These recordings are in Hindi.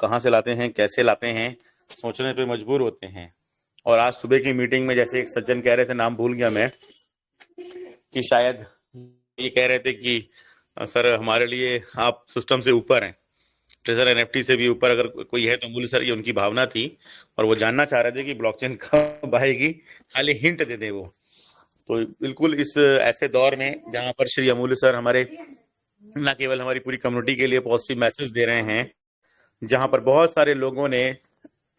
कहाँ से लाते हैं, कैसे लाते हैं, सोचने पे मजबूर होते हैं। और आज सुबह की मीटिंग में जैसे एक सज्जन कह रहे थे, नाम भूल गया मैं, कि शायद ये कह रहे थे कि सर हमारे लिए आप सिस्टम से ऊपर हैं, ट्रेजर एनएफटी से भी ऊपर अगर कोई है तो अमूल्य सर, ये उनकी भावना थी। और वो जानना चाह रहे थे कि ब्लॉकचेन कब आएगी, खाली हिंट दे दें वो। तो बिल्कुल इस ऐसे दौर में जहां पर श्री अमूल्य सर हमारे न केवल हमारी पूरी कम्युनिटी के लिए पॉजिटिव मैसेज दे रहे हैं, जहां पर बहुत सारे लोगों ने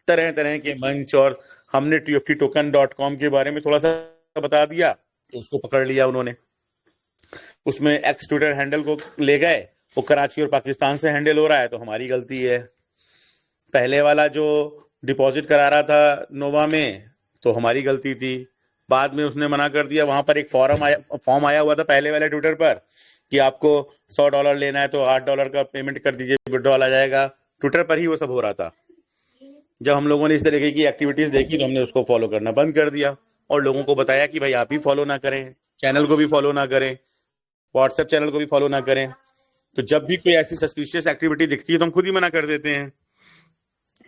तरह तरह के मंच, और हमने tfttoken.com के बारे में थोड़ा सा बता दिया तो उसको पकड़ लिया उन्होंने। उसमें एक्स ट्विटर हैंडल को ले गए, वो कराची और पाकिस्तान से हैंडल हो रहा है तो हमारी गलती है। पहले वाला जो डिपॉजिट करा रहा था नोवा में तो हमारी गलती थी। बाद में उसने मना कर दिया। वहां पर एक फॉर्म आया हुआ था पहले वाले ट्विटर पर कि आपको $100 लेना है तो $8 का पेमेंट कर दीजिए, विड्रॉल आ जाएगा। ट्विटर पर ही वो सब हो रहा था। जब हम लोगों ने इस तरीके की एक्टिविटीज देखी तो हमने उसको फॉलो करना बंद कर दिया और लोगों को बताया कि भाई आप भी फॉलो ना करें, चैनल को भी फॉलो ना करें, व्हाट्सएप चैनल को भी फॉलो ना करें। तो जब भी कोई ऐसी सस्पिशियस एक्टिविटी दिखती है तो हम खुद ही मना कर देते हैं।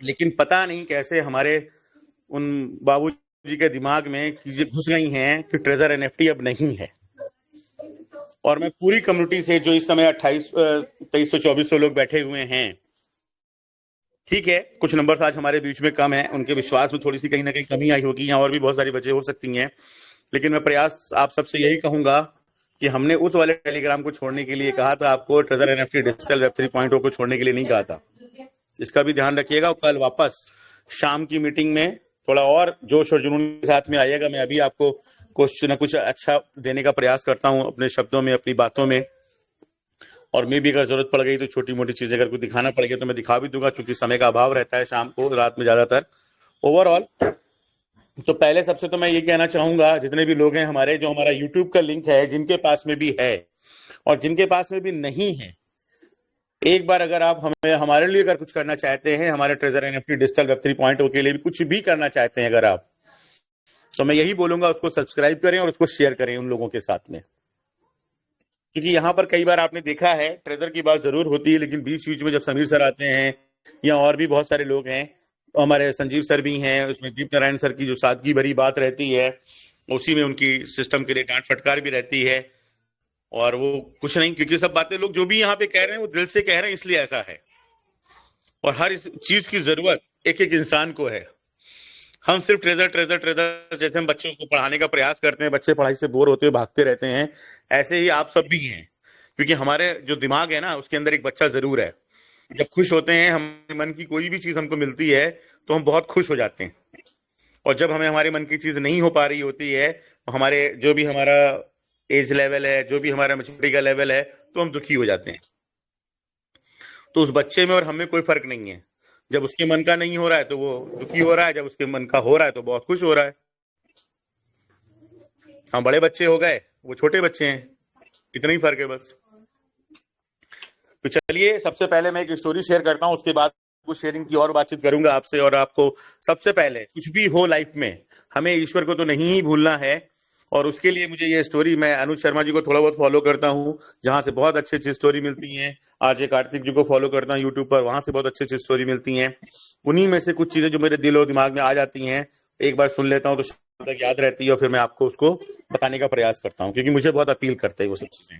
लेकिन पता नहीं कैसे हमारे उन बाबूजी के दिमाग में चीजें घुस गई हैं कि ट्रेजर एनएफटी अब नहीं है। और मैं पूरी कम्युनिटी से, जो इस समय 2300-2400 लोग बैठे हुए हैं, ठीक है कुछ नंबर्स आज हमारे बीच में कम है, उनके विश्वास में थोड़ी सी कहीं ना कहीं कमी आई होगी, या और भी बहुत सारी वजह हो सकती हैं, लेकिन मैं प्रयास आप सबसे यही कहूंगा कि हमने उस वाले टेलीग्राम को छोड़ने के लिए कहा था आपको, ट्रेजर एनएफटी डिजिटल वेब 3.0 को छोड़ने के लिए नहीं कहा था। इसका भी ध्यान रखिएगा। कल वापस शाम की मीटिंग में थोड़ा और जोश और जुनून के साथ में आइएगा। मैं अभी आपको कुछ न कुछ अच्छा देने का प्रयास करता हूं अपने शब्दों में, अपनी बातों में, और मैं भी अगर जरूरत पड़ गई तो छोटी मोटी चीजें अगर कुछ दिखाना पड़ेगा तो मैं दिखा भी दूंगा, क्योंकि समय का अभाव रहता है शाम को, रात में ज्यादातर। ओवरऑल तो पहले सबसे तो मैं ये कहना चाहूंगा, जितने भी लोग हैं हमारे, जो हमारा यूट्यूब का लिंक है, जिनके पास में भी है और जिनके पास में भी नहीं है, एक बार अगर आप हमें हमारे लिए अगर कुछ करना चाहते हैं, हमारे ट्रेजर एनएफटी डिजिटल वेब 3.0 के लिए भी कुछ भी करना चाहते हैं अगर आप, तो मैं यही बोलूंगा उसको सब्सक्राइब करें और उसको शेयर करें उन लोगों के साथ में। क्योंकि यहाँ पर कई बार आपने देखा है ट्रेजर की बात जरूर होती है, लेकिन बीच बीच में जब समीर सर आते हैं या और भी बहुत सारे लोग हैं, तो हमारे संजीव सर भी हैं, उसमें दीप नारायण सर की जो सादगी भरी बात रहती है, उसी में उनकी सिस्टम के लिए डांट फटकार भी रहती है। और वो कुछ नहीं, क्योंकि सब बातें लोग जो भी यहाँ पे कह रहे हैं वो दिल से कह रहे हैं, इसलिए ऐसा है। और हर इस चीज की जरूरत एक एक इंसान को है। हम सिर्फ ट्रेजर ट्रेजर ट्रेजर जैसे हम बच्चों को पढ़ाने का प्रयास करते हैं, बच्चे पढ़ाई से बोर होते हुए भागते रहते हैं, ऐसे ही आप सब भी हैं। क्योंकि हमारे जो दिमाग है ना, उसके अंदर एक बच्चा जरूर है। जब खुश होते हैं, हमारे मन की कोई भी चीज हमको मिलती है तो हम बहुत खुश हो जाते हैं। और जब हमें हमारे मन की चीज नहीं हो पा रही होती है, तो हमारे जो भी हमारा एज लेवल है, जो भी हमारा मैच्योरिटी का लेवल है, तो हम दुखी हो जाते हैं। तो उस बच्चे में और हमें कोई फर्क नहीं है। जब उसके मन का नहीं हो रहा है तो वो दुखी हो रहा है, जब उसके मन का हो रहा है तो बहुत खुश हो रहा है। हम बड़े बच्चे हो गए, वो छोटे बच्चे हैं, इतना ही फर्क है बस। तो चलिए, सबसे पहले मैं एक स्टोरी शेयर करता हूं, उसके बाद कुछ शेयरिंग की और बातचीत करूंगा आपसे। और आपको सबसे पहले कुछ भी हो लाइफ में, हमें ईश्वर को तो नहीं ही भूलना है। और उसके लिए मुझे ये स्टोरी, मैं अनुज शर्मा जी को थोड़ा बहुत फॉलो करता हूँ, जहां से बहुत अच्छी अच्छी स्टोरी मिलती हैं। आरजे कार्तिक जी को फॉलो करता हूँ यूट्यूब पर, वहां से बहुत अच्छी अच्छी स्टोरी मिलती हैं। उन्हीं में से कुछ चीजें जो मेरे दिल और दिमाग में आ जाती हैं, एक बार सुन लेता हूँ तो शाम तक याद रहती है, और फिर मैं आपको उसको बताने का प्रयास करता हूँ, क्योंकि मुझे बहुत अपील करते हैं वो सब चीजें।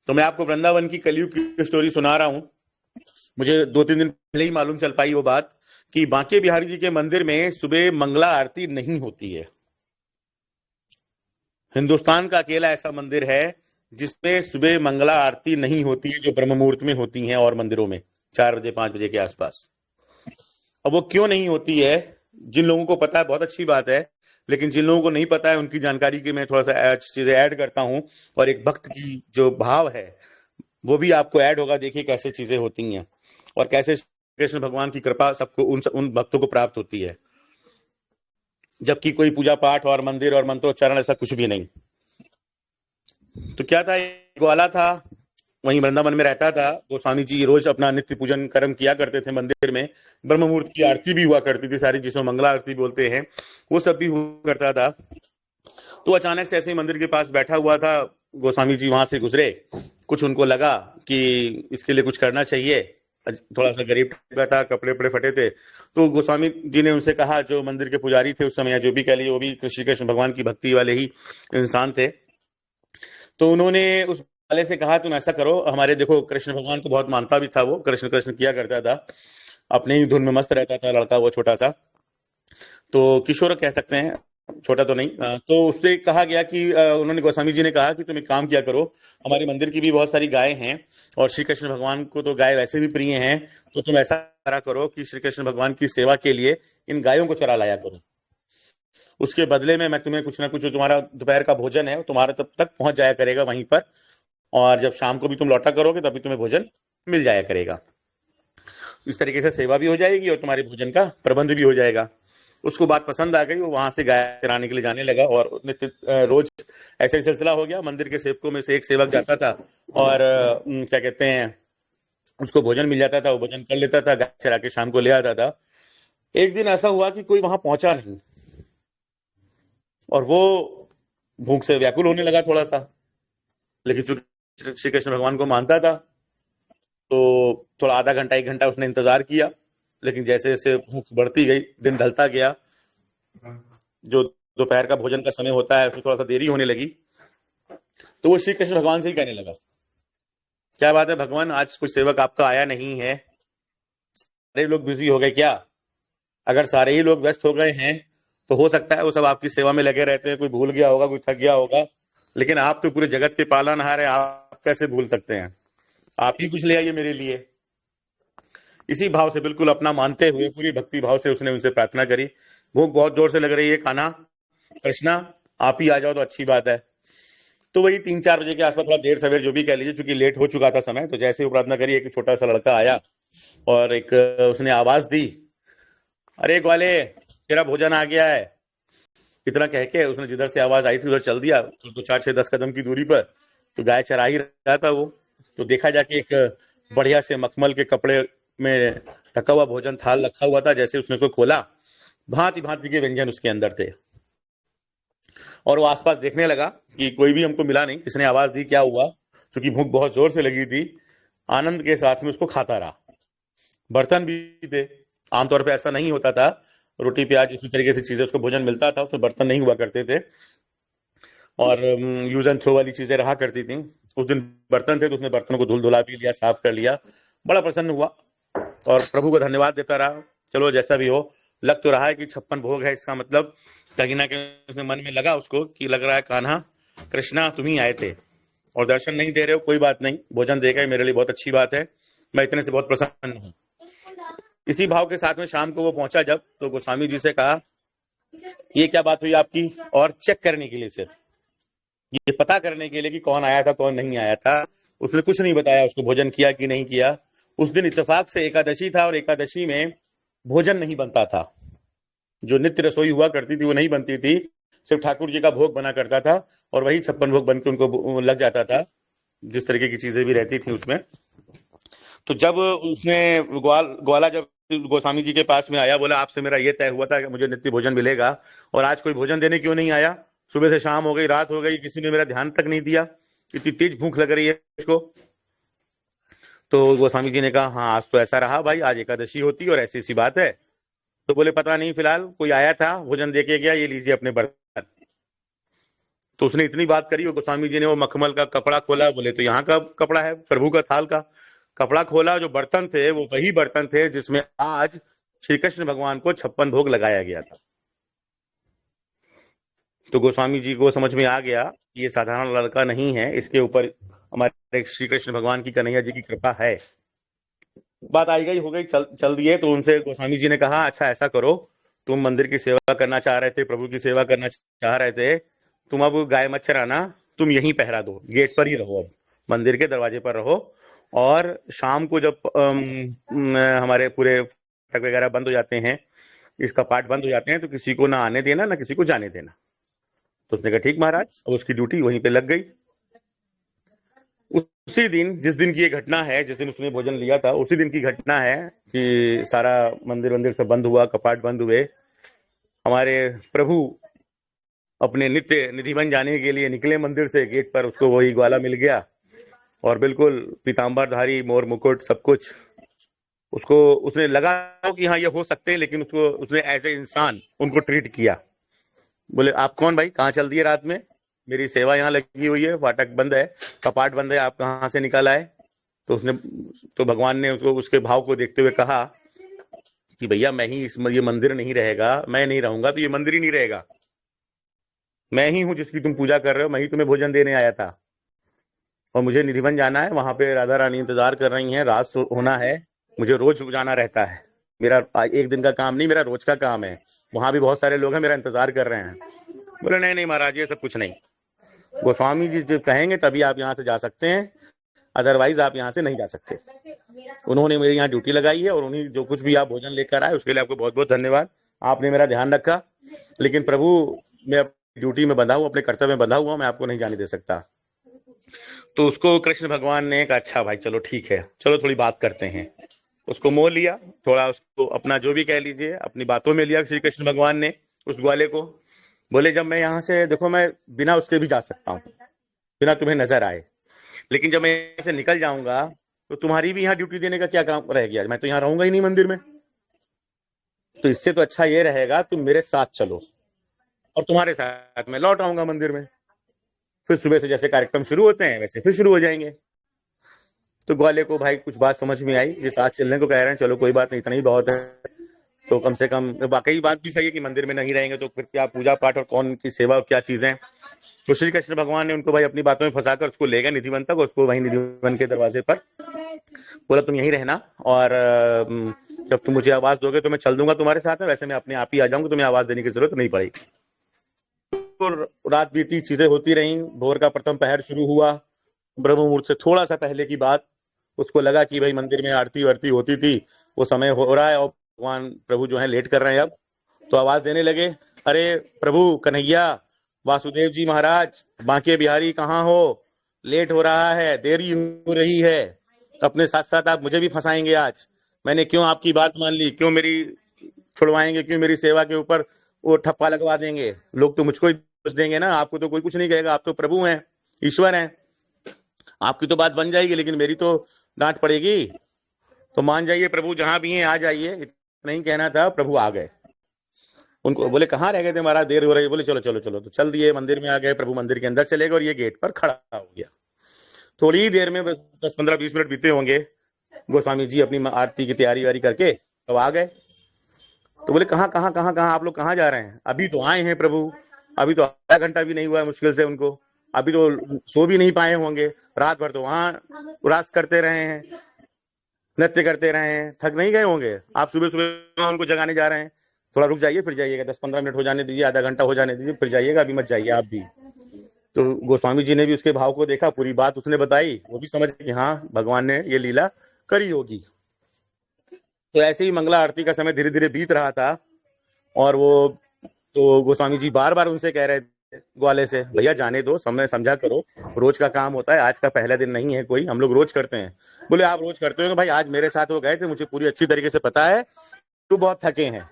तो मैं आपको वृंदावन की कलयुग की स्टोरी सुना रहा हूँ। मुझे 2-3 दिन पहले ही मालूम चल पाई वो बात कि बांके बिहारी जी के मंदिर में सुबह मंगला आरती नहीं होती है। हिंदुस्तान का अकेला ऐसा मंदिर है जिसमें सुबह मंगला आरती नहीं होती है, जो ब्रह्म मुहूर्त में होती है और मंदिरों में 4 बजे 5 बजे के आसपास। अब वो क्यों नहीं होती है, जिन लोगों को पता है बहुत अच्छी बात है, लेकिन जिन लोगों को नहीं पता है उनकी जानकारी के मैं थोड़ा सा चीजें ऐड करता हूं, और एक भक्त की जो भाव है वो भी आपको ऐड होगा। देखिए कैसे चीजें होती हैं और कैसे कृष्ण भगवान की कृपा सबको उन भक्तों को प्राप्त होती है, जबकि कोई पूजा पाठ और मंदिर और मंत्रोच्चारण ऐसा कुछ भी नहीं। तो क्या था, एक ग्वाला था, वहीं वृंदावन में रहता था। गोस्वामी जी रोज अपना नित्य पूजन कर्म किया करते थे मंदिर में। ब्रह्म मुहूर्त की आरती भी हुआ करती थी सारी, जिसमें मंगला आरती बोलते हैं, वो सब भी हुआ करता था। तो अचानक से ऐसे ही मंदिर के पास बैठा हुआ था, गोस्वामी जी वहां से गुजरे, कुछ उनको लगा कि इसके लिए कुछ करना चाहिए। थोड़ा सा गरीब टाइप का था, कपड़े वपड़े फटे थे। तो गोस्वामी जी ने उनसे कहा, जो मंदिर के पुजारी थे उस समय, या जो भी कह लीजिए, वो भी श्री कृष्ण भगवान की भक्ति वाले ही इंसान थे। तो उन्होंने उस वाले से कहा, तुम ऐसा करो, हमारे देखो कृष्ण भगवान को बहुत मानता भी था, वो कृष्ण कृष्ण किया करता था, अपने ही धुन में मस्त रहता था लड़का वो छोटा सा, तो किशोर कह सकते हैं, छोटा तो नहीं। तो उससे कहा गया कि उन्होंने, गोस्वामी जी ने कहा कि तुम एक काम किया करो, हमारे मंदिर की भी बहुत सारी गाय हैं, और श्री कृष्ण भगवान को तो गाय वैसे भी प्रिय हैं, तो तुम ऐसा करा करो कि श्री कृष्ण भगवान की सेवा के लिए इन गायों को चरा लाया करो। उसके बदले में मैं तुम्हें कुछ ना कुछ, जो तुम्हारा दोपहर का भोजन है तुम्हारा तब तक पहुंच जाया करेगा वहीं पर, और जब शाम को भी तुम लौटा करोगे तभी तुम्हें भोजन मिल जाया करेगा। इस तरीके से सेवा भी हो जाएगी और तुम्हारे भोजन का प्रबंध भी हो जाएगा। उसको बात पसंद आ गई, वो वहां से गाय चराने के लिए जाने लगा, और नित्य रोज ऐसे ही सिलसिला हो गया। मंदिर के सेवकों में से एक सेवक जाता था, और क्या कहते हैं, उसको भोजन मिल जाता था, वो भोजन कर लेता था, गाय चरा के शाम को ले आता था। एक दिन ऐसा हुआ कि कोई वहां पहुंचा नहीं, और वो भूख से व्याकुल होने लगा थोड़ा सा, लेकिन चूंकि श्री कृष्ण भगवान को मानता था, तो थोड़ा आधा घंटा एक घंटा उसने इंतजार किया। लेकिन जैसे जैसे भूख बढ़ती गई, दिन ढलता गया, जो दोपहर का भोजन का समय होता है उसमें थोड़ा सा देरी होने लगी, तो वो श्री कृष्ण भगवान से ही कहने लगा, क्या बात है भगवान, आज कोई सेवक आपका आया नहीं है, सारे लोग बिजी हो गए क्या? अगर सारे ही लोग व्यस्त हो गए हैं, तो हो सकता है वो सब आपकी सेवा में लगे रहते हैं, कोई भूल गया होगा, कोई थक गया होगा, लेकिन आप तो पूरे जगत के पालनहार हैं, आप कैसे भूल सकते हैं? आप ही कुछ ले आइए मेरे लिए। इसी भाव से, बिल्कुल अपना मानते हुए, पूरी भक्ति भाव से उसने उनसे प्रार्थना करी। भूख बहुत जोर से लग रही है कान्हा, कृष्णा, आप ही आ जाओ तो अच्छी बात है। तो वही 3-4 बजे के आसपास, थोड़ा देर सवेर जो भी कह लीजिए, चूंकि लेट हो चुका था समय, तो जैसे ही वो प्रार्थना करी, एक छोटा सा लड़का आया, और एक उसने आवाज दी, अरे ग्वाले, तेरा भोजन आ गया है। इतना कह के उसने जिधर से आवाज आई थी उधर चल दिया, तो 4-6-10 कदम की दूरी पर तो गाय चरा ही रहा था वो। तो देखा जाके एक बढ़िया से मखमल के कपड़े में ढका हुआ भोजन थाल रखा हुआ था। जैसे उसने उसको खोला, भांति भांति के व्यंजन उसके अंदर थे, और वो आसपास देखने लगा कि कोई भी हमको मिला नहीं, किसने आवाज दी, क्या हुआ। क्योंकि भूख बहुत जोर से लगी थी, आनंद के साथ में उसको खाता रहा। बर्तन भी थे, आमतौर पे ऐसा नहीं होता था, रोटी प्याज इसी तरीके से चीजें उसको भोजन मिलता था, उसमें बर्तन नहीं हुआ करते थे, और यूज एंड थ्रो वाली चीजें रहा करती थी। उस दिन बर्तन थे, तो उसने बर्तनों को धुल धुला भी लिया, साफ कर लिया, बड़ा प्रसन्न हुआ, और प्रभु को धन्यवाद देता रहा। चलो जैसा भी हो, लग तो रहा है कि 56 भोग है, इसका मतलब कहीं ना कहीं उसने मन में लगा उसको कि लग रहा है कान्हा, कृष्णा तुम ही आए थे, और दर्शन नहीं दे रहे हो, कोई बात नहीं, भोजन दे गए मेरे लिए बहुत अच्छी बात है, मैं इतने से बहुत प्रसन्न हूँ। इसी भाव के साथ में शाम को वो पहुंचा जब, तो गोस्वामी जी से कहा, ये क्या बात हुई आपकी, और चेक करने के लिए, सिर्फ ये पता करने के लिए कि कौन आया था कौन नहीं आया था, उसने कुछ नहीं बताया उसको भोजन किया कि नहीं किया। उस दिन इत्तेफाक से एकादशी था, और एकादशी में भोजन नहीं बनता था, जो नित्य रसोई हुआ करती थी वो नहीं बनती थी, सिर्फ ठाकुर जी का भोग बना करता था, और वही 56 भोग बन के उनको लग जाता था, जिस तरीके की चीजें भी रहती थी उसमें। तो जब उसने ग्वाला जब गोस्वामी जी के पास में आया, बोला आपसे मेरा ये तय हुआ था कि मुझे नित्य भोजन मिलेगा, और आज कोई भोजन देने क्यों नहीं आया? सुबह से शाम हो गई, रात हो गई, किसी ने मेरा ध्यान तक नहीं दिया, इतनी तेज भूख लग रही है इसको। तो गोस्वामी जी ने कहा, हाँ आज तो ऐसा रहा भाई, आज एकादशी होती और ऐसी सी बात है। तो बोले पता नहीं, फिलहाल कोई आया था भोजन दे के गया, ये लीजिए अपने बर्तन। तो उसने इतनी बात करी, और गोस्वामी जी ने वो मखमल का कपड़ा खोला, बोले तो यहाँ का कपड़ा है, प्रभु का थाल का कपड़ा खोला, जो बर्तन थे वो वही बर्तन थे जिसमें आज श्री कृष्ण भगवान को 56 भोग लगाया गया था। तो गोस्वामी जी को समझ में आ गया कि ये साधारण लड़का नहीं है, इसके ऊपर हमारे श्री कृष्ण भगवान की, कन्हैया जी की कृपा है। बात आई गई हो गई, चल चल दिए। तो उनसे गोस्वामी जी ने कहा, अच्छा ऐसा करो, तुम मंदिर की सेवा करना चाह रहे थे, प्रभु की सेवा करना चाह रहे थे, तुम अब गाय मत चराना, तुम यहीं पहरा दो, गेट पर ही रहो, अब मंदिर के दरवाजे पर रहो, और शाम को जब हमारे पूरे फाटक वगैरह बंद हो जाते हैं, इसका पाठ बंद हो जाते हैं, तो किसी को ना आने देना ना किसी को जाने देना। तो उसने कहा ठीक महाराज, अब उसकी ड्यूटी वहीं पे लग गई। उसी दिन, जिस दिन की ये घटना है, जिस दिन उसने भोजन लिया था, उसी दिन की घटना है कि सारा मंदिर वंदिर सब बंद हुआ, कपाट बंद हुए, हमारे प्रभु अपने नित्य निधि बन जाने के लिए निकले मंदिर से, गेट पर उसको वही ग्वाला मिल गया, और बिल्कुल पीताम्बरधारी, मोर मुकुट सब कुछ, उसको उसने लगा कि हाँ ये हो सकते हैं, लेकिन उसको उसने एज ए इंसान उनको ट्रीट किया। बोले आप कौन भाई, कहाँ चल दिए रात में, मेरी सेवा यहाँ लगी हुई है, फाटक बंद है, कपाट बंद है, आप कहाँ से निकल आए? तो उसने, तो भगवान ने उसको उसके भाव को देखते हुए कहा कि भैया मैं ही ये मंदिर नहीं रहेगा, मैं नहीं रहूंगा तो ये मंदिर ही नहीं रहेगा। मैं ही हूँ जिसकी तुम पूजा कर रहे हो, मैं ही तुम्हें भोजन देने आया था। और मुझे निधिवन जाना है, वहां पे राधा रानी इंतजार कर रही हैं, रात होना है, मुझे रोज जाना रहता है। मेरा एक दिन का काम नहीं, मेरा रोज का काम है। वहां भी बहुत सारे लोग हैं, मेरा इंतजार कर रहे हैं। बोले नहीं नहीं महाराज, ये सब कुछ नहीं। गोस्वामी जी जब कहेंगे तभी आप यहाँ से जा सकते हैं, अदरवाइज आप यहाँ से नहीं जा सकते। उन्होंने मेरी यहाँ ड्यूटी लगाई है, और उन्हीं जो कुछ भी आप भोजन लेकर आए उसके लिए आपको बहुत बहुत धन्यवाद। आपने मेरा ध्यान रखा, लेकिन प्रभु मैं अपनी ड्यूटी में बंधा हूँ, अपने कर्तव्य में बंधा हुआ, मैं आपको नहीं जाने दे सकता। तो उसको कृष्ण भगवान ने कहा अच्छा भाई चलो ठीक है, चलो थोड़ी बात करते हैं। उसको मोह लिया, थोड़ा उसको अपना जो भी कह लीजिए अपनी बातों में लिया श्री कृष्ण भगवान ने उस ग्वाले को। बोले जब मैं यहाँ से, देखो मैं बिना उसके भी जा सकता हूँ, बिना तुम्हें नजर आए, लेकिन जब मैं यहाँ से निकल जाऊंगा तो तुम्हारी भी यहाँ ड्यूटी देने का क्या काम रह गया? मैं तो यहाँ रहूंगा ही नहीं मंदिर में। तो इससे तो अच्छा ये रहेगा तुम मेरे साथ चलो, और तुम्हारे साथ मैं लौट आऊंगा मंदिर में। फिर सुबह से जैसे कार्यक्रम शुरू होते हैं वैसे फिर शुरू हो जाएंगे। तो ग्वाले को भाई कुछ बात समझ में आई, ये साथ चलने को कह रहे हैं, चलो कोई बात नहीं, इतना ही बहुत है। तो कम से कम वाकई बात भी सही है कि मंदिर में नहीं रहेंगे तो फिर क्या पूजा पाठ और कौन की सेवा और क्या चीजें। तो श्री कृष्ण भगवान ने उनको भाई अपनी बातों में फंसाकर उसको ले गए निधिवन तक। उसको वहीं निधिवन के दरवाजे पर बोला तुम यहीं रहना, और जब तुम मुझे आवाज दोगे तो मैं चल दूंगा तुम्हारे साथ में, वैसे मैं अपने आप ही आ जाऊंगा, तुम्हें आवाज देने की जरूरत नहीं पड़ेगी। तो रात बीती, चीजें होती रही, भोर का प्रथम पहर शुरू हुआ। ब्रह्म मुहूर्त से थोड़ा सा पहले की बात, उसको लगा कि भाई मंदिर में आरती वारती होती थी, वो समय हो रहा है और भगवान प्रभु जो है लेट कर रहे हैं अब। तो आवाज देने लगे, अरे प्रभु कन्हैया, वासुदेव जी महाराज, बांके बिहारी कहाँ हो? लेट हो रहा है, देरी हो रही है, अपने साथ साथ आप मुझे भी फंसाएंगे आज। मैंने क्यों आपकी बात मान ली, क्यों मेरी छुड़वाएंगे, क्यों मेरी सेवा के ऊपर वो ठप्पा लगवा देंगे? लोग तो मुझको ही दोष देंगे ना, आपको तो कोई कुछ नहीं कहेगा, आप तो प्रभु हैं, ईश्वर हैं, आपकी तो बात बन जाएगी, लेकिन मेरी तो डांट पड़ेगी। तो मान जाइए प्रभु, जहां भी हैं आ जाइए, इतना ही कहना था। प्रभु आ गए। उनको बोले कहाँ रह गए थे महाराज, देर हो रही है। बोले चलो चलो चलो, तो चल दिए, मंदिर में आ गए। प्रभु मंदिर के अंदर चले गए और ये गेट पर खड़ा हो गया। थोड़ी ही देर में 10-15-20 मिनट बीते होंगे, गोस्वामी जी अपनी आरती की तैयारी वारी करके तो आ गए। तो बोले कहाँ कहाँ कहाँ कहाँ आप लोग कहाँ जा रहे हैं? अभी तो आए हैं प्रभु, अभी तो आधा घंटा भी नहीं हुआ है मुश्किल से उनको, अभी तो सो भी नहीं पाए होंगे, रात भर तो वहां उड़ास करते रहे हैं, नृत्य करते रहे हैं, थक नहीं गए होंगे? आप सुबह सुबह उनको जगाने जा रहे हैं, थोड़ा रुक जाइए फिर जाइएगा, 10-15 मिनट हो जाने दीजिए, आधा घंटा हो जाने दीजिए, फिर जाइएगा, अभी मत जाइए आप भी। तो गोस्वामी जी ने भी उसके भाव को देखा, पूरी बात उसने बताई, वो भी समझ कि हाँ भगवान ने ये लीला करी होगी। तो ऐसे ही मंगला आरती का समय धीरे धीरे बीत रहा था, और वो तो गोस्वामी जी बार बार उनसे कह रहे थे ग्वाले से, भैया जाने दो, समय समझा करो, रोज का काम होता है, आज का पहला दिन नहीं है कोई, हम लोग रोज करते हैं। बोले आप रोज करते हो तो भाई आज मेरे साथ वो गए थे, मुझे पूरी अच्छी तरीके से पता है, तो बहुत थके हैं,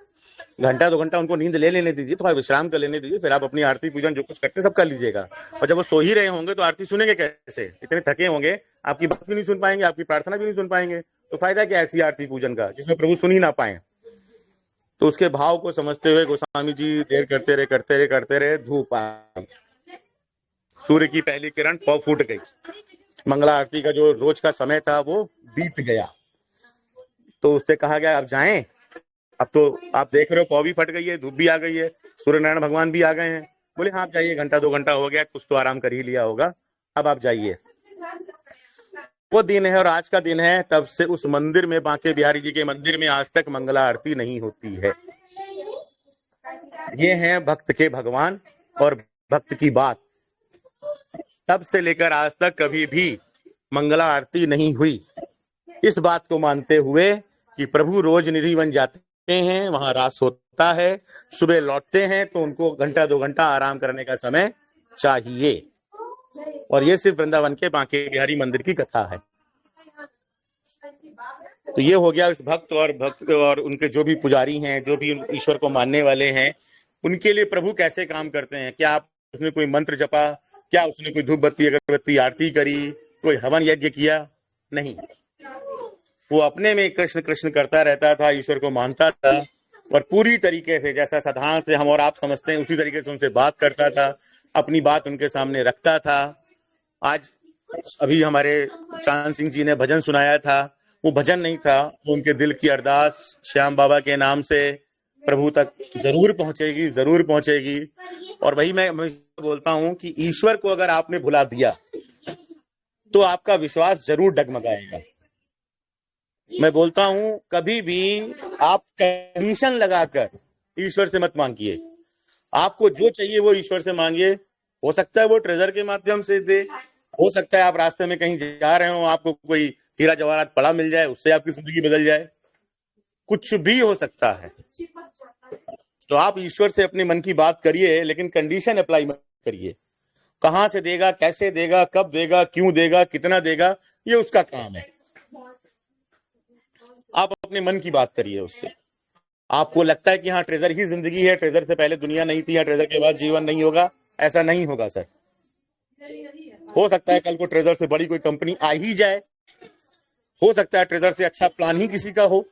घंटा 2 घंटा उनको नींद ले लेने दीजिए, थोड़ा विश्राम कर लेने दीजिए, फिर आप अपनी आरती पूजन जो कुछ करते हैं सब कर लीजिएगा। और जब वो सो ही रहे होंगे तो आरती सुनेंगे कैसे? इतने थके होंगे, आपकी बात भी नहीं सुन पाएंगे, आपकी प्रार्थना भी नहीं सुन पाएंगे, तो फायदा क्या ऐसी आरती पूजन का जिसमें प्रभु सुन ही ना पाए। तो उसके भाव को समझते हुए गोस्वामी जी देर करते रहे करते रहे करते रहे, धूप आ गई, सूर्य की पहली किरण पौ फूट गई, मंगला आरती का जो रोज का समय था वो बीत गया। तो उससे कहा गया अब जाएं, अब तो आप देख रहे हो पौ भी फट गई है, धूप भी आ गई है, सूर्य नारायण भगवान भी आ गए हैं। बोले हाँ आप जाइए, घंटा 2 घंटा हो गया, कुछ तो आराम कर ही लिया होगा, अब आप जाइए। वो दिन है और आज का दिन है, तब से उस मंदिर में, बांके बिहारी जी के मंदिर में आज तक मंगला आरती नहीं होती है। ये हैं भक्त के भगवान और भक्त की बात। तब से लेकर आज तक कभी भी मंगला आरती नहीं हुई। इस बात को मानते हुए कि प्रभु रोज निधि बन जाते हैं, वहां रास होता है, सुबह लौटते हैं, तो उनको घंटा 2 घंटा आराम करने का समय चाहिए। और ये सिर्फ वृंदावन के बांके बिहारी मंदिर की कथा है। तो ये हो गया इस भक्त और उनके जो भी पुजारी हैं, जो भी ईश्वर को मानने वाले हैं, उनके लिए प्रभु कैसे काम करते हैं। क्या उसने कोई मंत्र जपा, क्या उसने कोई धूप बत्ती अगरबत्ती आरती करी, कोई हवन यज्ञ किया? नहीं। वो अपने में कृष्ण कृष्ण करता रहता था, ईश्वर को मानता था और पूरी तरीके से जैसा साधारण से हम और आप समझते हैं उसी तरीके से उनसे बात करता था, अपनी बात उनके सामने रखता था। आज अभी हमारे चांद सिंह जी ने भजन सुनाया था, वो भजन नहीं था, वो उनके दिल की अरदास श्याम बाबा के नाम से प्रभु तक जरूर पहुंचेगी, जरूर पहुंचेगी। और वही मैं बोलता हूं कि ईश्वर को अगर आपने भुला दिया तो आपका विश्वास जरूर डगमगाएगा। मैं बोलता हूं कभी भी आप कंडीशन लगाकर ईश्वर से मत मांगिए। आपको जो चाहिए वो ईश्वर से मांगिए। हो सकता है वो ट्रेजर के माध्यम से दे, हो सकता है आप रास्ते में कहीं जा रहे हो, आपको कोई हीरा जवाहरात पड़ा मिल जाए, उससे आपकी जिंदगी बदल जाए, कुछ भी हो सकता है। तो आप ईश्वर से अपने मन की बात करिए, लेकिन कंडीशन अप्लाई मत करिए। कहां से देगा, कैसे देगा, कब देगा, क्यों देगा, कितना देगा, ये उसका काम है। आप अपने मन की बात करिए उससे। आपको लगता है कि हाँ ट्रेजर ही जिंदगी है, ट्रेजर से पहले दुनिया नहीं थी या ट्रेजर के बाद जीवन नहीं होगा, ऐसा नहीं होगा सर। हो सकता है कल को ट्रेजर से बड़ी कोई कंपनी आ ही जाए, हो सकता है ट्रेजर से अच्छा प्लान ही किसी का हो,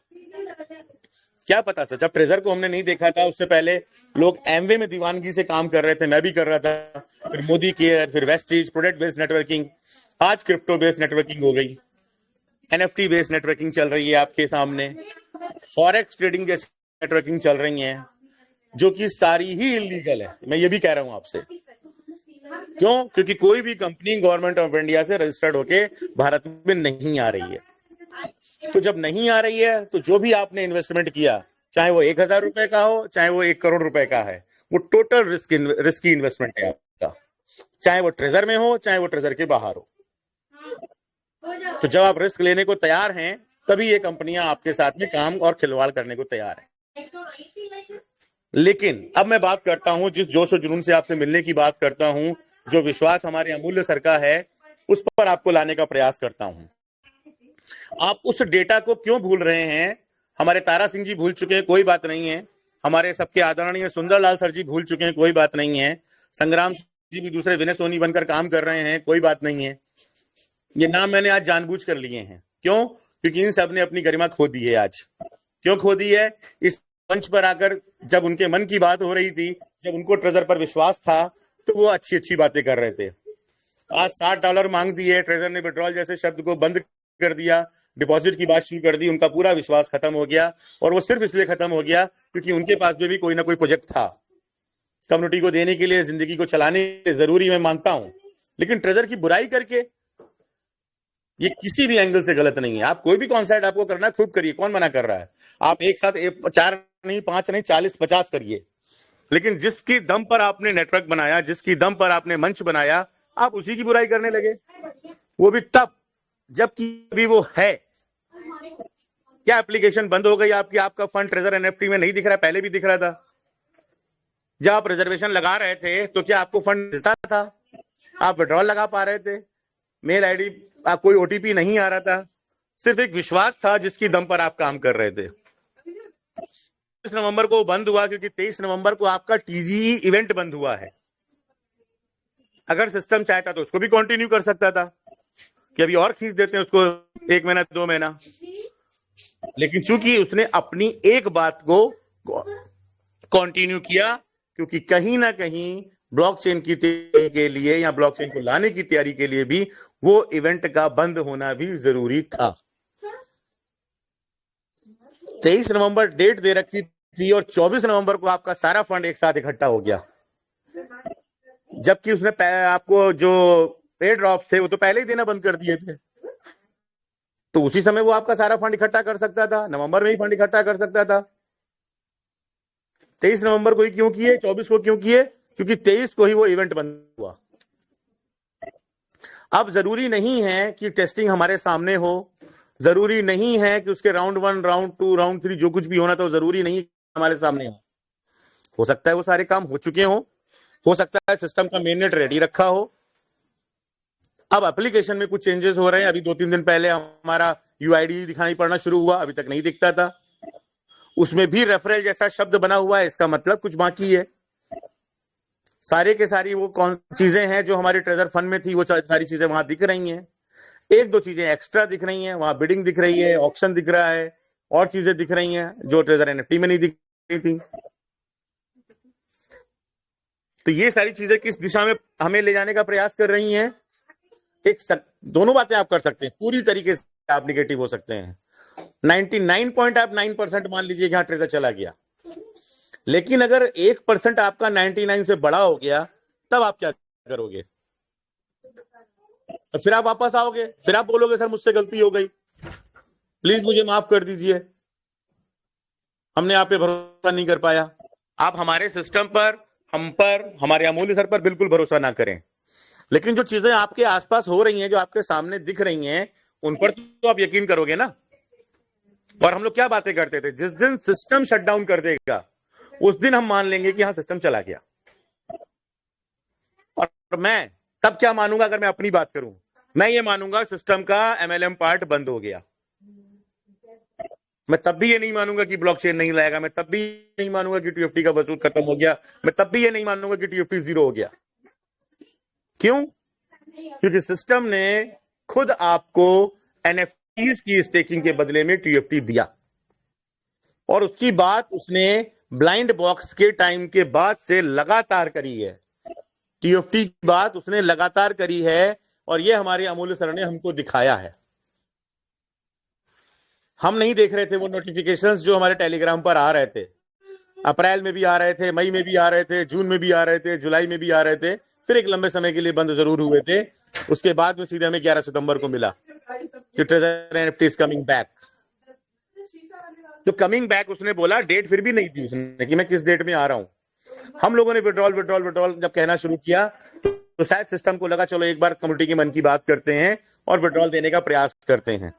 क्या पता सर। जब ट्रेजर को हमने नहीं देखा था उससे पहले लोग एमवे में दीवानगी से काम कर रहे थे, मैं भी कर रहा था, फिर मोदी केयर, फिर वेस्टीज, प्रोडक्ट बेस्ड नेटवर्किंग, आज क्रिप्टो बेस्ड नेटवर्किंग हो गई, एनएफटी बेस्ड नेटवर्किंग चल रही है आपके सामने, फॉरेक्स ट्रेडिंग जैसी नेटवर्किंग चल रही है, जो कि सारी ही इलीगल है। मैं ये भी कह रहा हूं आपसे, क्यों? क्योंकि कोई भी कंपनी गवर्नमेंट ऑफ इंडिया से रजिस्टर्ड होके भारत में नहीं आ रही है। तो जब नहीं आ रही है तो जो भी आपने इन्वेस्टमेंट किया, चाहे वो 1,000 रुपए का हो, चाहे वो 1 करोड़ रुपए का है, वो टोटल रिस्की इन्वेस्टमेंट है आपका, चाहे वो ट्रेजर में हो, चाहे वो ट्रेजर के बाहर हो। तो जब आप रिस्क लेने को तैयार हैं, तभी ये कंपनियां आपके साथ में काम और खिलवाड़ करने को तैयार है। लेकिन अब मैं बात करता हूं, जिस जोश और जुनून से आपसे मिलने की बात करता हूं, जो विश्वास हमारे अमूल्य सर का है, उस पर आपको लाने का प्रयास करता हूं। आप उस डेटा को क्यों भूल रहे हैं? हमारे तारा सिंह जी भूल चुके हैं, कोई बात नहीं है। हमारे सबके आदरणीय सुंदरलाल सर जी भूल चुके हैं, कोई बात नहीं है। संग्राम जी भी दूसरे विनय सोनी बनकर काम कर रहे हैं, कोई बात नहीं है। ये नाम मैंने आज जानबूझ कर लिए हैं, क्यों? क्योंकि इन सब ने अपनी गरिमा खो दी है। आज क्यों खो दी है? इस मंच पर आकर जब उनके मन की बात हो रही थी, जब उनको ट्रेजर पर विश्वास था, तो वो अच्छी अच्छी बातें कर रहे थे। आज $60 मांग दिए, ट्रेजर ने विड्रॉल जैसे शब्द को बंद कर दिया, डिपॉजिट की बात शुरू कर दी, उनका पूरा विश्वास खत्म हो गया। और वो सिर्फ इसलिए खत्म हो गया क्योंकि उनके पास भी कोई ना कोई प्रोजेक्ट था कम्युनिटी को देने के लिए, जिंदगी को चलाने जरूरी, मैं मानता हूं। लेकिन ट्रेजर की बुराई करके ये किसी भी एंगल से गलत नहीं है। आप कोई भी कॉन्सर्ट आपको करना है, खूब करिए, कौन मना कर रहा है। आप एक साथ 4 नहीं, 5 नहीं, 40-50 करिए। लेकिन जिसकी दम पर आपने नेटवर्क बनाया, जिसकी दम पर आपने मंच बनाया, आप उसी की बुराई करने लगे, वो भी तब जबकि अभी वो है। क्या एप्लीकेशन बंद हो गई आपकी? आपका फंड ट्रेजर एनएफटी में नहीं दिख रहा है? पहले भी दिख रहा था। जब आप रिजर्वेशन लगा रहे थे तो क्या आपको फंड मिलता था? आप विड्रॉल लगा पा रहे थे? मेल आईडी, कोई ओटीपी नहीं आ रहा था। सिर्फ एक विश्वास था जिसकी दम पर आप काम कर रहे थे। 23 नवंबर को बंद हुआ क्योंकि 23 नवंबर को आपका टीजीई इवेंट बंद हुआ है। अगर सिस्टम चाहता तो उसको भी कंटिन्यू कर सकता था कि अभी और खींच देते हैं उसको 1 महीना 2 महीना। लेकिन चूंकि उसने अपनी एक बात को कंटिन्यू किया, क्योंकि कहीं ना कहीं ब्लॉकचेन की तैयारी के लिए या ब्लॉकचेन को लाने की तैयारी के लिए भी वो इवेंट का बंद होना भी जरूरी था। 23 नवंबर डेट दे रखी थी और 24 नवंबर को आपका सारा फंड एक साथ इकट्ठा हो गया, जबकि उसने आपको जो पे ड्रॉप थे वो तो पहले ही देना बंद कर दिए थे। तो उसी समय वो आपका सारा फंड इकट्ठा कर सकता था, नवंबर में ही फंड इकट्ठा कर सकता था। 23 नवंबर को ही क्यों किए, 24 को क्यों किए? क्योंकि 23 को ही वो इवेंट बंद हुआ। अब जरूरी नहीं है कि टेस्टिंग हमारे सामने हो, जरूरी नहीं है कि उसके राउंड 1, राउंड 2, राउंड 3 जो कुछ भी होना था, जरूरी नहीं हमारे सामने हो सकता है वो सारे काम हो चुके हो सकता है सिस्टम का मेननेट रेडी रखा हो। अब एप्लीकेशन में कुछ चेंजेस हो रहे हैं। अभी 2-3 दिन पहले हमारा यूआईडी दिखाई पड़ना शुरू हुआ, अभी तक नहीं दिखता था। उसमें भी रेफरल जैसा शब्द बना हुआ है, इसका मतलब कुछ बाकी है। सारे के सारी वो कौन चीजें हैं जो हमारे ट्रेजर फंड में थी, वो सारी चीजें वहां दिख रही हैं। एक दो चीजें एक्स्ट्रा दिख रही हैं, वहां बिडिंग दिख रही है, ऑक्शन दिख रहा है, और चीजें दिख रही हैं जो ट्रेजर एनएफटी में नहीं दिख रही थी। तो ये सारी चीजें किस दिशा में हमें ले जाने का प्रयास कर रही हैं? दोनों बातें आप कर सकते हैं, पूरी तरीके से आप निगेटिव हो सकते हैं। 99.9% मान लीजिए कि हाँ ट्रेजर चला गया, लेकिन अगर 1% आपका 99 से बड़ा हो गया, तब आप क्या करोगे? तो फिर आप वापस आओगे, फिर आप बोलोगे सर मुझसे गलती हो गई, प्लीज मुझे माफ कर दीजिए, हमने आप पे भरोसा नहीं कर पाया। आप हमारे सिस्टम पर, हम पर, हमारे अमूल्य सर पर बिल्कुल भरोसा ना करें, लेकिन जो चीजें आपके आसपास हो रही हैं, जो आपके सामने दिख रही हैं, उन पर तो आप यकीन करोगे ना। और हम लोग क्या बातें करते थे, जिस दिन सिस्टम शटडाउन कर देगा उस दिन हम मान लेंगे कि हाँ सिस्टम चला गया। और मैं तब क्या मानूंगा? अगर मैं अपनी बात करूं, मैं ये मानूंगा सिस्टम का एमएलएम पार्ट बंद हो गया। मैं तब भी ये नहीं मानूंगा कि ब्लॉकचेन नहीं लाएगा, मैं तब भी नहीं मानूंगा कि टीएफटी का वसूल खत्म हो गया, मैं तब भी ये नहीं मानूंगा कि टीएफटी जीरो हो गया। क्यों? क्योंकि सिस्टम ने खुद आपको एनएफटीज की स्टेकिंग के बदले में टीएफटी दिया, और उसकी बात उसने ब्लाइंड बॉक्स के टाइम के बाद से लगातार करी है। टीएफटी की बात उसने लगातार करी है, और ये हमारे अमूल्य सर ने हमको दिखाया है। हम नहीं देख रहे थे वो नोटिफिकेशंस जो हमारे टेलीग्राम पर आ रहे थे, अप्रैल में भी आ रहे थे, मई में भी आ रहे थे, जून में भी आ रहे थे, जुलाई में भी आ रहे थे, फिर एक लंबे समय के लिए बंद जरूर हुए थे। उसके बाद में सीधे हमें 11 सितंबर को मिला कि treasure NFT is coming back. तो कमिंग बैक उसने बोला, डेट फिर भी नहीं दी उसने कि मैं किस डेट में आ रहा हूं। हम लोगों ने विड्रॉल विड्रॉल विड्रॉल जब कहना शुरू किया, तो शायद सिस्टम को लगा चलो एक बार कम्युनिटी के मन की बात करते हैं और विड्रॉल देने का प्रयास करते हैं।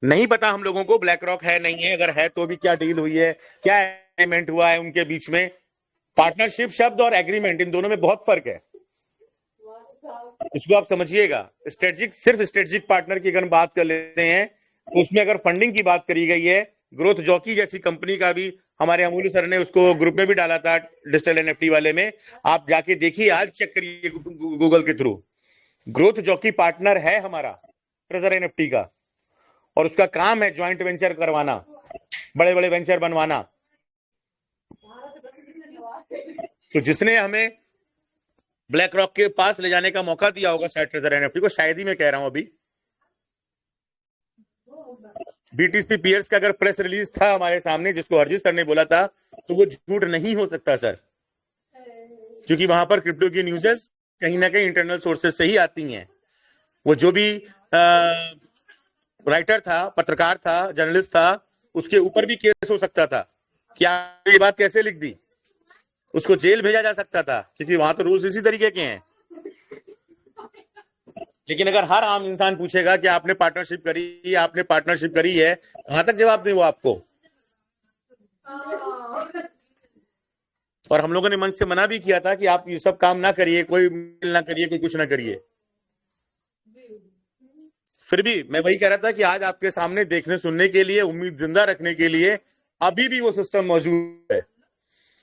नहीं पता हम लोगों को ब्लैक रॉक है नहीं है, अगर है तो भी क्या डील हुई है, क्या एग्रीमेंट हुआ है उनके बीच में। पार्टनरशिप शब्द और एग्रीमेंट, इन दोनों में बहुत फर्क है, इसको आप समझिएगा। स्ट्रेटेजिक, सिर्फ स्ट्रेटेजिक पार्टनर की अगर बात कर लेते हैं तो उसमें अगर फंडिंग की बात करी गई है, ग्रोथ जॉकी जैसी कंपनी का भी हमारे अमूल्य सर ने उसको ग्रुप में भी डाला था डिजिटल एनएफटी वाले में, आप जाके देखिए, आज चेक करिए गूगल के थ्रू। ग्रोथ जॉकी पार्टनर है हमारा ट्रेजर एनएफटी का, और उसका काम है ज्वाइंट वेंचर करवाना, बड़े बड़े वेंचर बनवाना। तो जिसने हमें ब्लैक रॉक के पास ले जाने का मौका दिया होगा शायद ट्रेजर एनएफटी को, शायद ही मैं कह रहा हूं अभी, बीटीसी पियर्स का अगर प्रेस रिलीज था हमारे सामने जिसको हरजीत सर ने बोला था, तो वो झूठ नहीं हो सकता सर, क्योंकि वहां पर क्रिप्टो की न्यूज़ेस कहीं ना कहीं इंटरनल सोर्सेज से ही आती हैं। वो जो भी राइटर था, पत्रकार था, जर्नलिस्ट था, उसके ऊपर भी केस हो सकता था कि आप ये बात कैसे लिख दी, उसको जेल भेजा जा सकता था, क्योंकि वहां तो रूल्स इसी तरीके के हैं। लेकिन अगर हर आम इंसान पूछेगा कि आपने पार्टनरशिप करी, आपने पार्टनरशिप करी है, कहां तक जवाब दें वो आपको। और हम लोगों ने मन से मना भी किया था कि आप ये सब काम ना करिए, कोई मेल ना करिए, कोई कुछ ना करिए। फिर भी मैं वही कह रहा था कि आज आपके सामने देखने सुनने के लिए, उम्मीद जिंदा रखने के लिए अभी भी वो सिस्टम मौजूद है।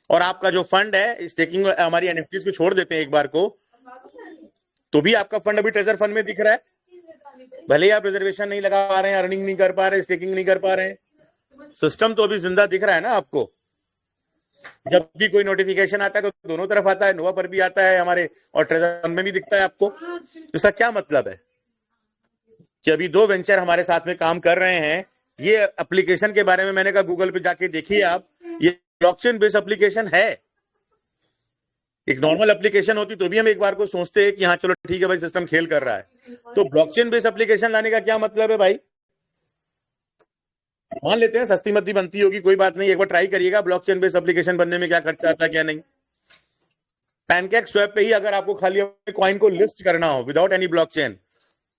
और आपका जो फंड है स्टेकिंग, हमारी एनएफटीज को छोड़ देते हैं एक बार को, तो भी आपका फंड अभी ट्रेजर फंड में दिख रहा है, भले ही आप रिजर्वेशन नहीं लगा पा रहे हैं, अर्निंग नहीं कर पा रहे, स्टेकिंग नहीं कर पा रहे हैं, सिस्टम तो अभी जिंदा दिख रहा है ना आपको। जब भी कोई नोटिफिकेशन आता है तो दोनों तरफ आता है, नोवा पर भी आता है हमारे, और ट्रेजर फंड में भी दिखता है आपको। इसका क्या मतलब है कि अभी दो वेंचर हमारे साथ में काम कर रहे हैं। ये एप्लीकेशन के बारे में मैंने कहा गूगल पे जाके देखिए आप, ये ब्लॉकचेन बेस्ड एप्लीकेशन है। एक नॉर्मल एप्लीकेशन होती तो भी हम एक बार को सोचते हैं कि हाँ चलो ठीक है भाई सिस्टम खेल कर रहा है, तो ब्लॉकचेन बेस्ड एप्लीकेशन लाने का क्या मतलब है भाई? मान लेते हैं सस्ती मद्दी बनती होगी, कोई बात नहीं, एक बार ट्राई करिएगा ब्लॉकचेन बेस्ड एप्लीकेशन बनने में क्या खर्चा आता है क्या नहीं। पैनकेक स्वैप पे ही अगर आपको खाली अपने कॉइन को लिस्ट करना हो विदाउट एनी ब्लॉकचेन,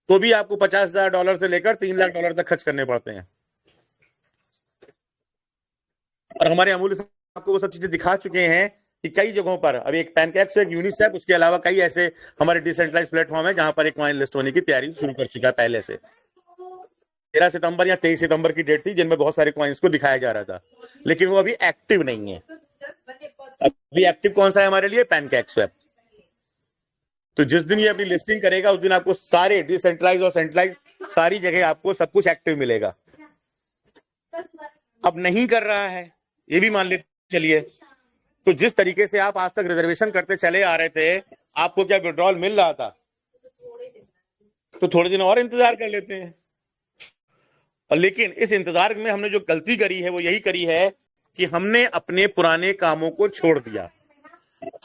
तो भी आपको $50,000 से लेकर $3 लाख तक खर्च करने पड़ते हैं। और हमारे अमूल्य आपको वो सब चीजें दिखा चुके हैं कि कई जगहों पर, अभी एक पैनकेक से, एक यूनिसेफ, उसके अलावा कई ऐसे हमारे डिसेंट्रलाइज प्लेटफॉर्म है जहां पर एक कॉइन लिस्ट होने की तैयारी शुरू कर चुका है पहले से। 13 सितंबर या 23 सितंबर की डेट थी जिनमें बहुत सारे कॉइन्स को दिखाया जा रहा था, लेकिन वो अभी एक्टिव नहीं है। अभी एक्टिव कौन सा है हमारे लिए? Pancake swap. तो जिस दिन ये अपनी लिस्टिंग करेगा उस दिन आपको सारे डिसेंट्रलाइज और सेंट्रलाइज सारी जगह आपको सब कुछ एक्टिव मिलेगा। अब नहीं कर रहा है, ये भी मान लेते चलिए, तो जिस तरीके से आप आज तक रिजर्वेशन करते चले आ रहे थे, आपको क्या विड्रॉल मिल रहा था? तो थोड़े दिन और इंतजार कर लेते हैं। और लेकिन इस इंतजार में हमने जो गलती करी है वो यही करी है कि हमने अपने पुराने कामों को छोड़ दिया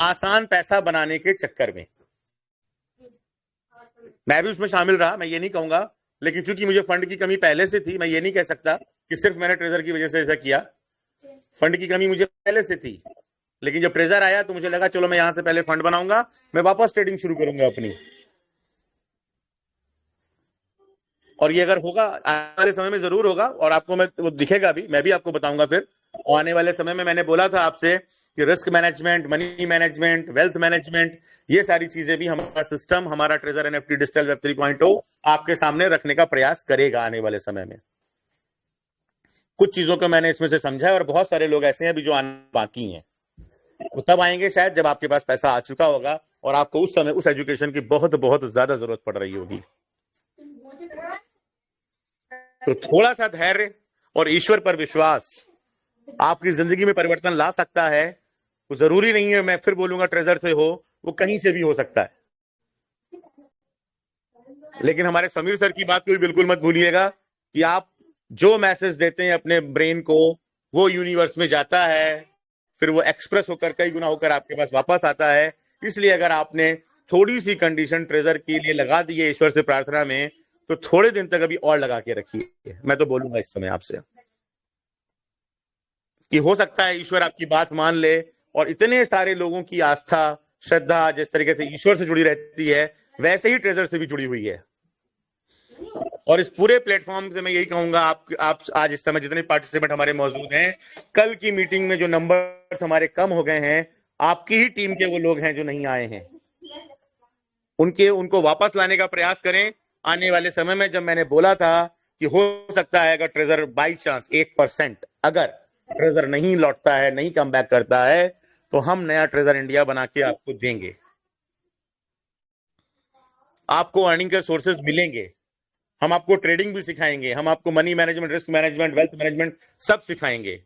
आसान पैसा बनाने के चक्कर में। मैं भी उसमें शामिल रहा, मैं ये नहीं कहूंगा, लेकिन चूंकि मुझे फंड की कमी पहले से थी, मैं ये नहीं कह सकता कि सिर्फ मैंने ट्रेजर की वजह से ऐसा किया। फंड की कमी मुझे पहले से थी, लेकिन जब ट्रेजर आया तो मुझे लगा चलो मैं यहां से पहले फंड बनाऊंगा, मैं वापस ट्रेडिंग शुरू करूंगा अपनी। और ये अगर होगा आने वाले समय में जरूर होगा, और आपको मैं वो दिखेगा भी, मैं भी आपको बताऊंगा फिर आने वाले समय में। मैंने बोला था आपसे कि risk management, money management, wealth management, ये सारी चीजें भी हमारा सिस्टम, हमारा ट्रेजर एनएफटी डिजिटल वेब 3.0 आपके सामने रखने का प्रयास करेगा आने वाले समय में। कुछ चीजों को मैंने इसमें से समझा है, और बहुत सारे लोग ऐसे हैं अभी जो आने बाकी हैं, वो तब आएंगे शायद जब आपके पास पैसा आ चुका होगा और आपको उस समय उस एजुकेशन की बहुत बहुत ज्यादा जरूरत पड़ रही होगी। तो थोड़ा सा धैर्य और ईश्वर पर विश्वास आपकी जिंदगी में परिवर्तन ला सकता है। वो जरूरी नहीं है मैं फिर बोलूंगा ट्रेजर से हो, वो कहीं से भी हो सकता है। लेकिन हमारे समीर सर की बात को भी बिल्कुल मत भूलिएगा कि आप जो मैसेज देते हैं अपने ब्रेन को, वो यूनिवर्स में जाता है, फिर वो एक्सप्रेस होकर कई गुना होकर आपके पास वापस आता है। इसलिए अगर आपने थोड़ी सी कंडीशन ट्रेजर के लिए लगा दी है ईश्वर से प्रार्थना में, तो थोड़े दिन तक अभी और लगा के रखिए। मैं तो बोलूंगा इस समय आपसे कि हो सकता है ईश्वर आपकी बात मान ले, और इतने सारे लोगों की आस्था श्रद्धा जिस तरीके से ईश्वर से जुड़ी रहती है, वैसे ही ट्रेजर से भी जुड़ी हुई है। और इस पूरे प्लेटफॉर्म से मैं यही कहूंगा, आप आज इस समय जितने पार्टिसिपेंट हमारे मौजूद हैं, कल की मीटिंग में जो नंबर्स हमारे कम हो गए हैं, आपकी ही टीम के वो लोग हैं जो नहीं आए हैं, उनको वापस लाने का प्रयास करें। आने वाले समय में जब मैंने बोला था कि हो सकता है अगर ट्रेजर बाई चांस 1% अगर ट्रेजर नहीं लौटता है, नहीं कम बैक करता है, तो हम नया ट्रेजर इंडिया बना के आपको देंगे, आपको अर्निंग के सोर्सेज मिलेंगे, हम आपको ट्रेडिंग भी सिखाएंगे, हम आपको money management, risk management, wealth management सब सिखाएंगे।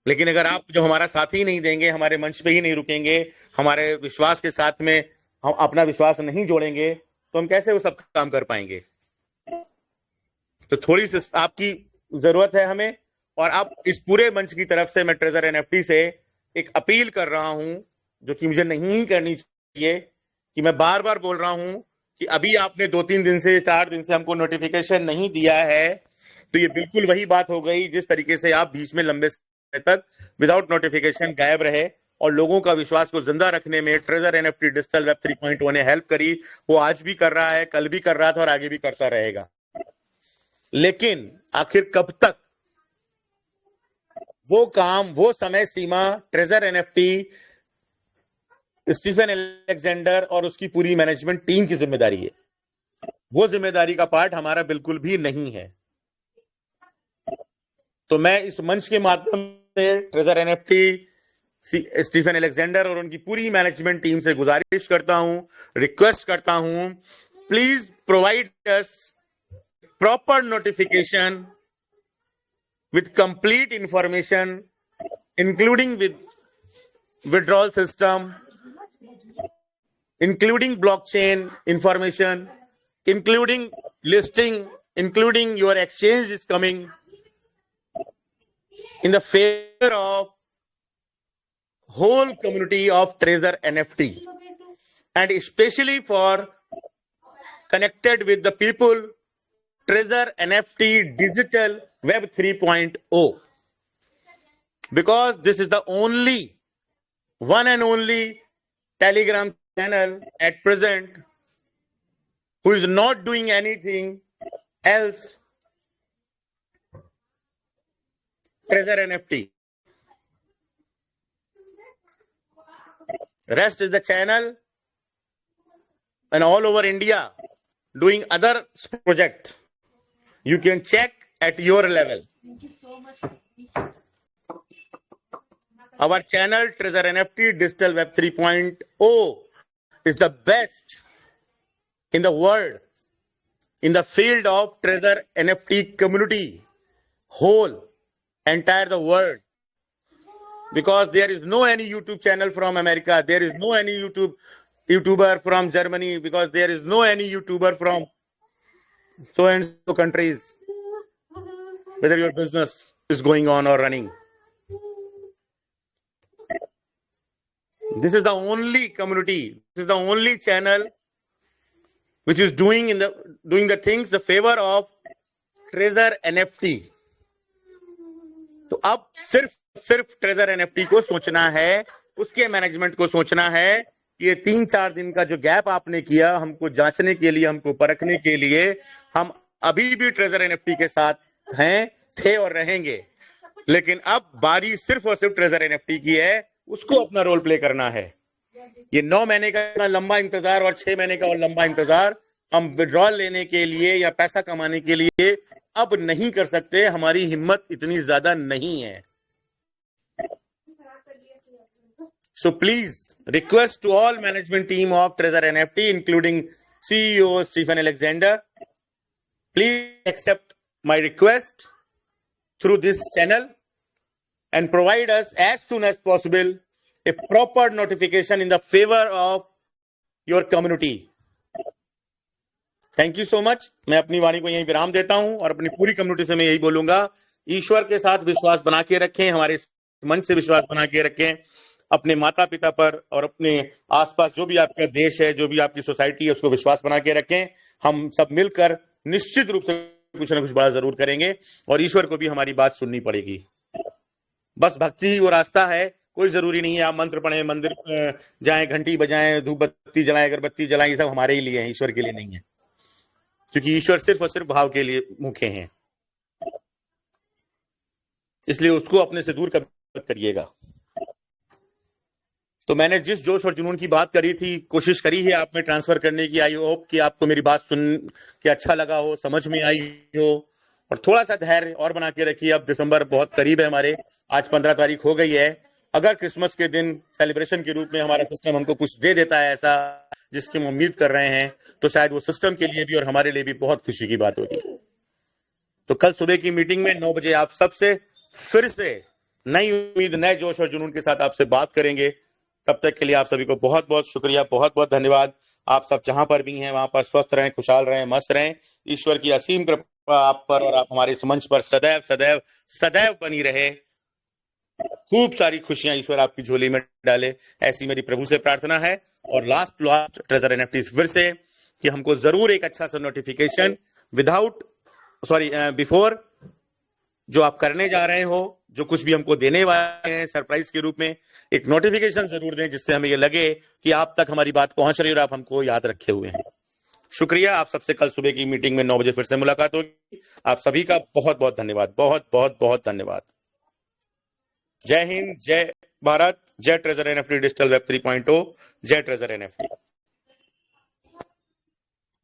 लेकिन अगर आप जो हमारा साथ ही नहीं देंगे, हमारे मंच पे ही नहीं रुकेंगे, हमारे विश्वास के साथ में हम अपना विश्वास नहीं जोड़ेंगे, तो हम कैसे वो सब काम कर पाएंगे? तो थोड़ी सी आपकी जरूरत है हमें। और आप इस पूरे मंच की तरफ से मैं ट्रेजर एनएफटी से एक अपील कर रहा हूं, जो कि मुझे नहीं करनी चाहिए, कि मैं बार बार बोल रहा हूं कि अभी आपने 2-3 दिन से 4 दिन से हमको नोटिफिकेशन नहीं दिया है, तो ये बिल्कुल वही बात हो गई जिस तरीके से आप बीच में लंबे समय तक विदाउट नोटिफिकेशन गायब रहे, और लोगों का विश्वास को जिंदा रखने में ट्रेजर एनएफटी डिजिटल वेब 3.0 ने हेल्प करी। वो आज भी कर रहा है, कल भी कर रहा था और आगे भी करता रहेगा। लेकिन आखिर कब तक वो काम, वो समय सीमा ट्रेजर एनएफटी, स्टीफन अलेक्जेंडर और उसकी पूरी मैनेजमेंट टीम की जिम्मेदारी है। वो जिम्मेदारी का पार्ट हमारा बिल्कुल भी नहीं है। तो मैं इस मंच के माध्यम से ट्रेजर एनएफटी, स्टीफन अलेक्जेंडर और उनकी पूरी मैनेजमेंट टीम से गुजारिश करता हूं, रिक्वेस्ट करता हूं, please provide us proper notification with complete information, including with withdrawal system, including blockchain information, including listing, including your exchange is coming in the favor of whole community of Trezor NFT, and especially for connected with the people Trezor NFT Digital Web 3.0, because this is the only one and only Telegram channel at present who is not doing anything else. Trezor NFT. Rest is the channel and all over India doing other project. You can check at your level. Thank you so much. Our channel Treasure NFT Digital Web 3.0 is the best in the world in the field of Treasure NFT community, whole entire the world, because there is no any YouTube channel from America, there is no any YouTuber from Germany, because there is no any YouTuber from so and so countries, whether your business is going on or running. This is the only community, this is the only channel which is doing the things the favor of Treasure NFT. तो अब सिर्फ ट्रेजर एनएफटी को सोचना है, उसके मैनेजमेंट को सोचना है कि ये 3-4 दिन का जो गैप आपने किया हमको जांचने के लिए, हमको परखने के लिए, हम अभी भी ट्रेजर एनएफटी के साथ हैं, थे और रहेंगे, लेकिन अब बारी सिर्फ और सिर्फ ट्रेजर एनएफटी की है, उसको अपना रोल प्ले करना है। ये 9 महीने का लंबा इंतजार और 6 महीने का और लंबा इंतजार हम विड्रॉल लेने के लिए या पैसा कमाने के लिए अब नहीं कर सकते, हमारी हिम्मत इतनी ज्यादा नहीं है। So please request to all management team of Treasure NFT, including CEO Stephen Alexander, please accept my request through this channel and provide us as soon as possible a proper notification in the favor of your community. Thank you so much. मैं अपनी वाणी को यहीं विराम देता हूं और अपनी पूरी कम्युनिटी से मैं यही बोलूंगा, ईश्वर के साथ विश्वास बना के रखें, हमारे मन से विश्वास बना के रखें, अपने माता पिता पर और अपने आसपास जो भी आपका देश है, जो भी आपकी सोसाइटी है, उसको विश्वास बना के रखें। हम सब मिलकर निश्चित रूप से कुछ ना कुछ बड़ा जरूर करेंगे और ईश्वर को भी हमारी बात सुननी पड़ेगी। बस भक्ति वो रास्ता है, कोई जरूरी नहीं है आप मंत्र पढ़ें, मंदिर जाएं, घंटी बजाएं, धूप बत्ती जलाएं, अगरबत्ती जलाएं, ये सब हमारे ही लिए है, ईश्वर के लिए नहीं है, क्योंकि ईश्वर सिर्फ और सिर्फ भाव के लिए मुखे हैं, इसलिए उसको अपने से दूर कभी मत करिएगा। तो मैंने जिस जोश और जुनून की बात करी थी, कोशिश करी है आप में ट्रांसफर करने की। आई होप कि आपको मेरी बात सुन के अच्छा लगा हो, समझ में आई हो, और थोड़ा सा धैर्य और बना के रखिए। अब दिसंबर बहुत करीब है हमारे, आज 15 तारीख हो गई है। अगर क्रिसमस के दिन सेलिब्रेशन के रूप में हमारा सिस्टम हमको कुछ दे देता है ऐसा जिसकी हम उम्मीद कर रहे हैं, तो शायद वो सिस्टम के लिए भी और हमारे लिए भी बहुत खुशी की बात होगी। तो कल सुबह की मीटिंग में 9 बजे आप सबसे फिर से नई उम्मीद, नए जोश और जुनून के साथ आपसे बात करेंगे। तब तक के लिए आप सभी को बहुत बहुत शुक्रिया, बहुत बहुत धन्यवाद। आप सब जहां पर भी हैं वहां पर स्वस्थ रहें, खुशहाल रहें, मस्त रहें। ईश्वर की असीम कृपा आप पर और आप हमारे इस मंच पर सदैव सदैव सदैव बनी रहे। खूब सारी खुशियां ईश्वर आपकी झोली में डाले, ऐसी मेरी प्रभु से प्रार्थना है। और लास्ट ट्रेजर एनएफटी फिर से कि हमको जरूर एक अच्छा सा नोटिफिकेशन बिफोर जो आप करने जा रहे हो, जो कुछ भी हमको देने वाले हैं सरप्राइज के रूप में, एक नोटिफिकेशन जरूर दें जिससे हमें ये लगे कि आप तक हमारी बात पहुंच रही है और आप हमको याद रखे हुए हैं। शुक्रिया। आप सबसे कल सुबह की मीटिंग में 9 बजे फिर से मुलाकात होगी। आप सभी का बहुत बहुत धन्यवाद, बहुत बहुत बहुत धन्यवाद। जय हिंद, जय भारत, जय ट्रेजर एनएफटी डिजिटल वेब 3.0, जय ट्रेजर एनएफटी।